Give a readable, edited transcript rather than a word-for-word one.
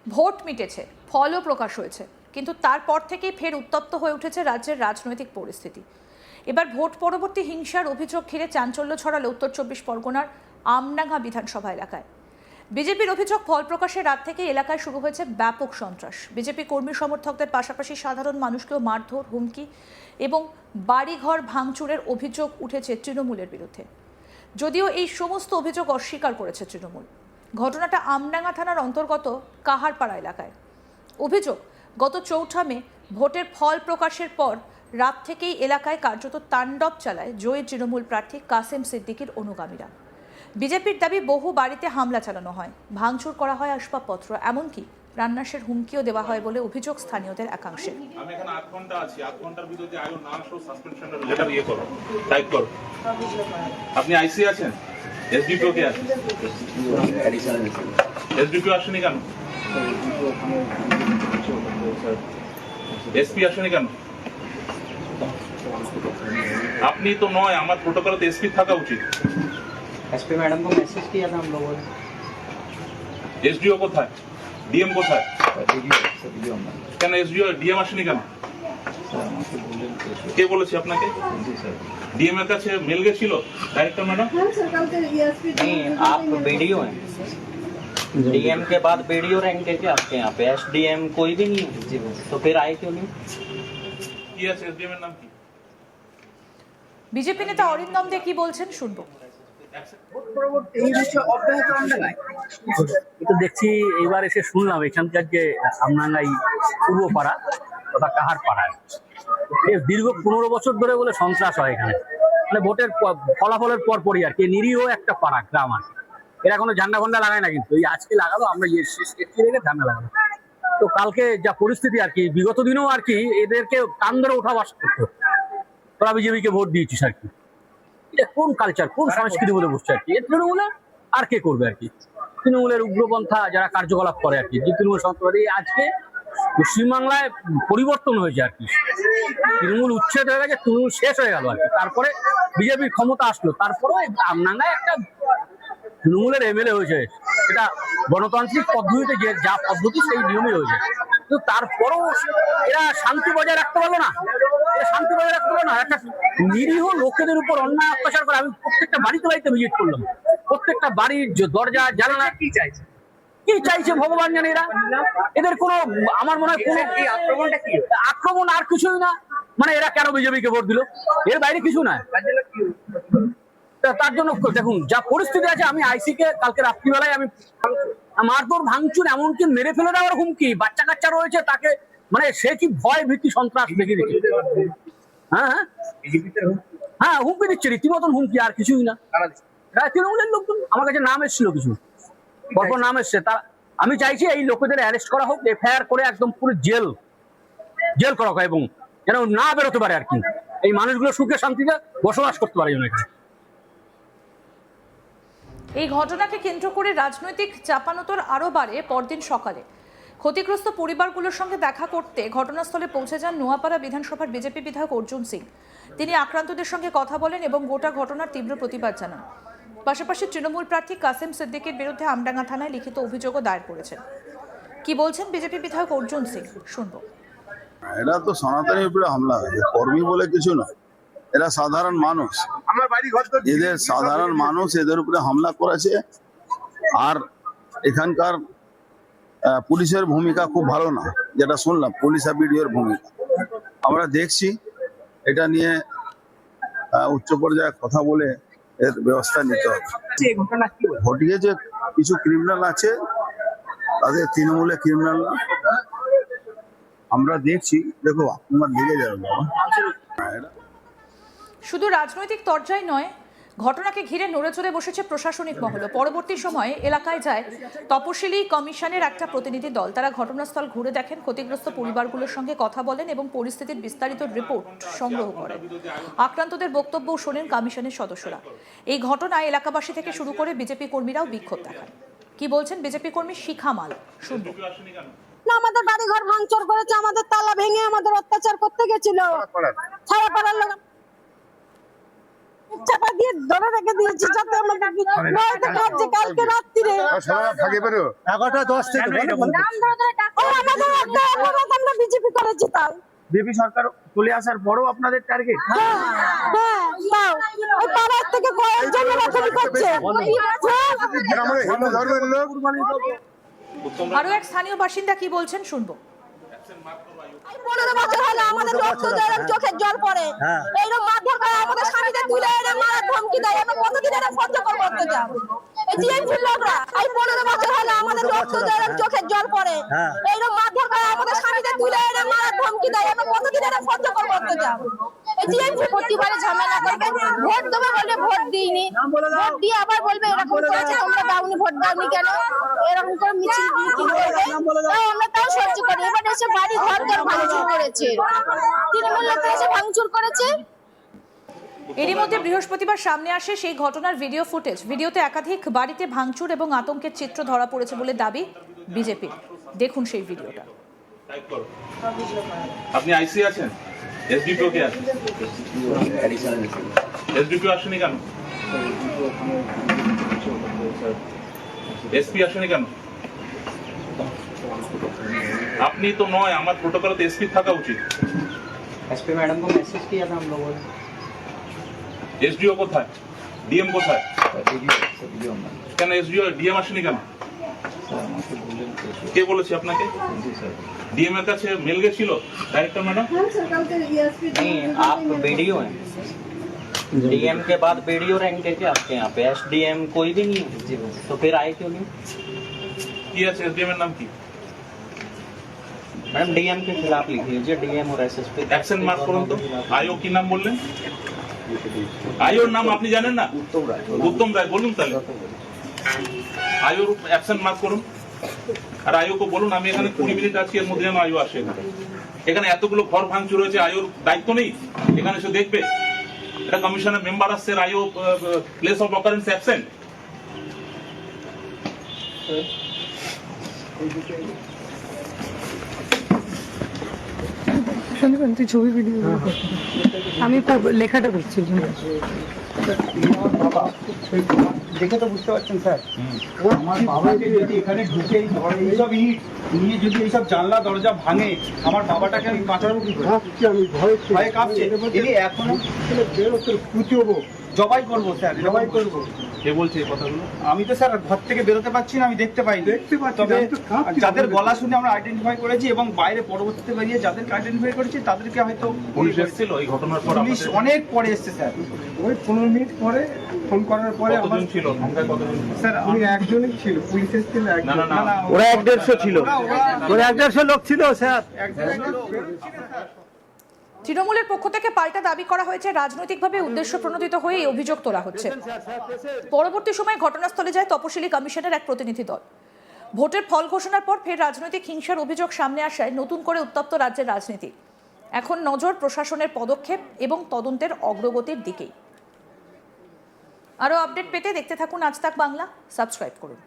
Vote মিটেছে, ফলও প্রকাশ হয়েছে, কিন্তু তারপর থেকেই ফের উত্তপ্ত হয়ে উঠেছে রাজ্যের রাজনৈতিক পরিস্থিতি। এবার ভোট পরবর্তী হিংসার অভিযোগ ঘিরে চাঞ্চল্য ছড়ালো উত্তর ২৪ পরগনার আমডাঙ্গা বিধানসভা এলাকায়। বিজেপির অভিযোগ, ফল প্রকাশের রাত থেকে এলাকায় শুরু হয়েছে ব্যাপক সন্ত্রাস। বিজেপি কর্মী সমর্থকদের পাশাপাশি সাধারণ মানুষকেও মারধর, হুমকি এবং বাড়িঘর ভাঙচুরের অভিযোগ উঠেছে তৃণমূলের বিরুদ্ধে। যদিও এই সমস্ত অভিযোগ অস্বীকার করেছে তৃণমূল। ঘটনাটা আমডাঙ্গা থানার অন্তর্গত কাহারপাড়া এলাকায়। অভিযোগ, গত ৪ মে ভোটের ফল প্রকাশের পর রাত থেকেই এলাকায় কার্যত তাণ্ডব চালায় জয়ী তৃণমূল প্রার্থী কাসেম সিদ্দিকীর অনুগামীরা। বিজেপির দাবি, বহু বাড়িতে হামলা চালানো হয়, ভাঙচুর করা হয় আসবাবপত্র, এমনকি প্রাণনাশের হুমকিও দেওয়া হয় বলে অভিযোগ স্থানীয়দের একাংশের। আমি এখানে ৮ ঘন্টা আছি, ৮ ঘন্টার ভিতরে যে আয়ো না আসো সাসপেনশনের লেটার করো, টাইপ করো। আপনি আইসি আছেন? এসডিপিও কে আছে? এসডিপিও আসেনি কেন? এসপি আসেনি কেন? আপনি তো নয়, আমার প্রোটোকলে তো এসপি থাকা উচিত। एसपी मैडम को मैसेज किया था हम लोगों ने। এসডিও কোথায়? ডিএম কোথায়? কেন এসডিও ডিএম আসেনি কেন? কে বলেছে আপনাকে? ডিএম এর কাছে মেল গেছিল ডাইরেক্টর ম্যাডাম? नहीं, आप बीडीओ हैं। डीएम के बाद बीडीओ रैंक है क्या आपके यहाँ पे? एसडीएम कोई भी नहीं है तो फिर आए क्यों नहीं? কি আছে এসডিএম এর নাম কি? বিজেপি নেতা অরিন্দম দে কি বলছেন শুনবো। তো দেখছি এইবার এসে শুনলাম এখানকার যে আমডাঙ্গাই পূর্বপাড়া তথা কাহারপাড়ায় দীর্ঘ ১৫ বছর ধরে বলে সন্ত্রাস হয় এখানে। মানে ভোটের ফলাফলের পরপরই আর কি, নিরীহ একটা পাড়া গ্রাম আর কি। এরা কোনো ঝান্ডা ফান্ডা লাগায় না, কিন্তু এই আজকে লাগালো, আমরা রেখে ঝান্ডা লাগালো। তো কালকে যা পরিস্থিতি আর কি, বিগত দিনেও আর কি এদেরকে কান ধরে ওঠা বাস করতো, তোরা বিজেপিকে ভোট দিয়েছিস আর কি। এটা কোন কালচার, কোন সংস্কৃতি বলে বসছে আর কি। তৃণমূলে আর কে করবে আর কি? তৃণমূলের উগ্রপন্থা যারা কার্যকলাপ করে আর কি, যে তৃণমূল সন্ত্রাসবাদী, আজকে পশ্চিমবাংলায় পরিবর্তন হয়েছে আর কি। তৃণমূল উচ্ছেদ হয়ে গেছে, তৃণমূল শেষ হয়ে গেল আর কি। তারপরে বিজেপির ক্ষমতা আসলো, তারপরে আমডাঙ্গায় একটা তৃণমূলের এমএলএ হয়েছে। এটা গণতান্ত্রিক পদ্ধতিতে যে যা পদ্ধতি সেই নিয়মে হয়েছে, কিন্তু তারপরেও এরা শান্তি বজায় রাখতে পারলো না। শান্তি বজায় রাখতে পারলো না, একটা নিরীহ লোকেদের উপর অন্যায় অত্যাচার করে। আমি প্রত্যেকটা বাড়িতে ভিজিট করলাম, প্রত্যেকটা বাড়ির দরজা জানালা কি চাইছে ভগবান জানে। এদের কোনো, আমার মনে হয় কোনো আক্রমণ আর কিছুই না। মানে এরা কেন বিজেপিকে ভোট দিল, এর বাইরে কিছু না। তার জন্য দেখুন যা পরিস্থিতি আছে, আমি আইসি কে কালকে রাত্রিবেলায় আমি মারধর, ভাঙচুর, এমনকি মেরে ফেলে দেওয়ার হুমকি। বাচ্চা কাচ্চা রয়েছে, তাকে মানে সে কি ভয় ভীতি সন্ত্রাস দেখে দিচ্ছে। হ্যাঁ হুমকি দিচ্ছে, রীতিমতন হুমকি, আর কিছুই না। তৃণমূলের লোকজন আমার কাছে নাম এসেছিল, কিছু পরপর নাম এসছে। তা আমি চাইছি এই লোকেদের অ্যারেস্ট করা হোক, এফআইআর করে একদম পুরো জেল করা হোক, এবং যেন না বেরোতে পারে আর কি। এই মানুষগুলো সুখে শান্তিতে বসবাস করতে পারে যেন এখানে। এই ঘটনাকে কেন্দ্র করে রাজনৈতিক চাপানোতর আরও বাড়ে পরদিন সকালে। ক্ষতিগ্রস্ত পরিবারগুলোর সঙ্গে দেখা করতে ঘটনাস্থলে পৌঁছে যান নোয়াপাড়া বিধানসভার বিজেপি বিধায়ক অর্জুন সিং। তিনি আক্রান্তদের সঙ্গে কথা বলেন এবং গোটা ঘটনার তীব্র প্রতিবাদ জানান। পাশাপাশি তৃণমূল প্রার্থী কাসেম সিদ্দিকীর বিরুদ্ধে আমডাঙ্গা থানায় লিখিত অভিযোগও দায়ের করেছেন। কি বলছেন বিজেপি বিধায়ক অর্জুন সিং শুনবো। এরা তো সনাতনীর উপরে হামলা হয়েছে, কর্মী বলে কিছু নয়। এরা সাধারণ মানুষ, এদের সাধারণ মানুষ এদের উপরে হামলা করেছে। আর এখানকার পুলিশের ভূমিকা খুব ভালো না, যেটা শুনলাম পুলিশ আর বিডিওর ভূমিকা। আমরা দেখছি এটা নিয়ে উচ্চ পর্যায়ে কথা বলে এর ব্যবস্থা নিতে হবে। ঘটিয়েছে কিছু ক্রিমিনাল আছে, তাদের তৃণমূলে ক্রিমিনাল না, আমরা দেখছি। দেখো আপনার লেগে যাবে বাবা। শুধু রাজনৈতিক তরজাই নয়, ঘটনাকে ঘিরে নড়েচড়ে বসেছে প্রশাসনিক মহল। পরবর্তী সময়ে এলাকায় যায় তপশিলি কমিশনের একটা প্রতিনিধি দল। তারা ঘটনাস্থল ঘুরে দেখেন, ক্ষতিগ্রস্ত পরিবারগুলোর সঙ্গে কথা বলেন এবং পরিস্থিতির বিস্তারিত রিপোর্ট সংগ্রহ করেন। আক্রান্তদের বক্তব্য শোনেন কমিশনের সদস্যরা। এই ঘটনায় এলাকাবাসী থেকে শুরু করে বিজেপি কর্মীরাও বিক্ষোভ দেখান। কি বলছেন বিজেপি কর্মী শিখা মাল শুনবো। না, আমাদের বাড়ি ঘর ভাঙচুর করেছে, আমাদের তালা ভেঙে আমাদের অত্যাচার করতে গেছিল। ছাড়া পাড়ার লোক চাপা দিয়ে ধরে রেখে দিয়েছি যাতে আমাকে ভয়তে কাটছে কালকে রাত্রিরে। 11:10 থেকে ও আমাদের একটা অপরাধ আমরা বিজেপি করেছি তাও। বিজেপি সরকার চলে আসার পরও আপনাদের টার্গেট। হ্যাঁ, তাও ওই পাড়ার থেকে কয়েকজন এরকম করছে। হিন্দু ধর্মের লোক আরো এক স্থানীয় বাসিন্দা কি বলছেন শুনবো। 15 বছর হলো আমাদের রক্ত দেয়, চোখের জল পড়ে। এইরকম মারধর করে আমাদের স্বামীদের তুলে এনে মারার ধমকি দেয়। আমরা কতদিন এরা সহ্য করবো অত্যাচার? এই টিএমসির লোকরা এই 15 বছর হলো আমাদের রক্ত দেয়, চোখের জল পড়ে। এইরকম মারধর করে আমাদের স্বামীদের তুলে এনে মারার ধমকি দেয়। আমরা কতদিন এরা সহ্য করবো অত্যাচার? এই টিএমসি প্রতিবারে ঝামেলা করবে, ভোট দেবে বলে ভোট দিইনি, ভোট দিয়ে আবার বলবে এরকম করেছে তোমরা দাওনি, ভোট দাওনি কেন, এরকম করে মিছিল করবে। তাও আমরা তাও সহ্য করি। এবার এসে বাড়ি ঘর ভাঙচুর করেছে, তৃণমূল নেতা এসে ভাঙচুর করেছে। এরই মধ্যে বৃহস্পতিবার সামনে আসে সেই ঘটনার ভিডিও ফুটেজ। ভিডিওতে একাধিক বাড়িতে ভাঙচুর এবং আতঙ্কের চিত্র ধরা পড়েছে বলে দাবি বিজেপি। দেখুন সেই ভিডিওটা। টাইপ করো। আপনি আইসি আছেন? এসডিপিও কে আছে? এসডিপিও আসেনি কেন? এসপি আসেনি কেন? আপনি তো নয়, আমার প্রোটোকলে তো এসপি থাকা উচিত। एसपी मैडम को मैसेज किया था हम लोगों ने। এসডিও কোথায়? ডিএম কোথায়? কেন এসডিও ডিএম আসেনি কেন? কে বলেছে আপনাকে? ডিএম এর কাছে মেল গেছিল ডাইরেক্টর ম্যাডাম? नहीं, आप बीडीओ हैं। डीएम के बाद बीडीओ रैंक है क्या आपके यहाँ पे? एसडीएम कोई भी नहीं है, तो फिर आए क्यों नहीं? কি আছে এসডিএম এর নাম কি? मैडम डीएम के खिलाफ लिख लीजिए, डीएम और एसएसपी অ্যাকশন মার্ক করুন তো। আইও কি নাম বললেন? আইওর নাম আপনি জানেন না? উত্তম রায় বলুন তাহলে। আইওর অ্যাকশন মার্ক করুন আর আইওকে বলুন আমি এখানে 20 মিনিট আছি, এর মধ্যে যেন আইও আসে এখানে। এখানে এতগুলো ঘর ভাঙচুর হয়েছে, আইওর দায়িত্ব নেই এখানে এসে দেখবে? এটা কমিশনের মেম্বার আসছে, আইও প্লেস অফ অকারেন্স অ্যাবসেন্ট। তুই ছবি ভিডিও আমি লেখাটা করছি। দেখে তো বুঝতে পারছেন স্যার, আমার বাবাকে যদি এখানে ঢুকে এইসব ইট নিয়ে যদি এইসব জানলা দরজা ভাঙে, আমার বাবাটাকে আমি বাঁচাবো কি করে? আমি ভয়ে কাঁপছে। এনে এখনো কুচবো, জবাই করবো স্যার, জবাই করবো। কে বলছে এই কথাগুলো? আমি তো স্যার ঘর থেকে বেরোতে পারছি না, আমি দেখতে পাই। তবে যাদের গলা শুনে আমরা আইডেন্টিফাই করেছি এবং বাইরে পরবর্তীতে বেরিয়ে যাদেরকে আইডেন্টিফাই করেছি তাদেরকে হয়তো পুলিশ এসেছিল এই ঘটনার পর? পুলিশ অনেক পরে এসছে স্যার, ওই 15 মিনিট পরে ফোন করার পরে কতজন ছিল? সংখ্যায় কতজন? স্যার আমি একজনই ছিল, পুলিশ এসেছিল না না না, ওরা 150 ছিল, ওরা 150 লোক ছিল স্যার। তৃণমূলের পক্ষ থেকে পাল্টা দাবি করা হয়েছে রাজনৈতিকভাবে উদ্দেশ্য প্রণোদিত হয়ে এই অভিযোগ তোলা হচ্ছে। পরবর্তী সময়ে ঘটনাস্থলে যায় তপশিলি কমিশনের এক প্রতিনিধি দল। ভোটের ফল ঘোষণার পর ফের রাজনৈতিক হিংসার অভিযোগ সামনে আসায় নতুন করে উত্তপ্ত রাজ্যের রাজনীতি। এখন নজর প্রশাসনের পদক্ষেপ এবং তদন্তের অগ্রগতির দিকেই। আরও আপডেট পেতে দেখতে থাকুন আজ তাক বাংলা, সাবস্ক্রাইব করুন।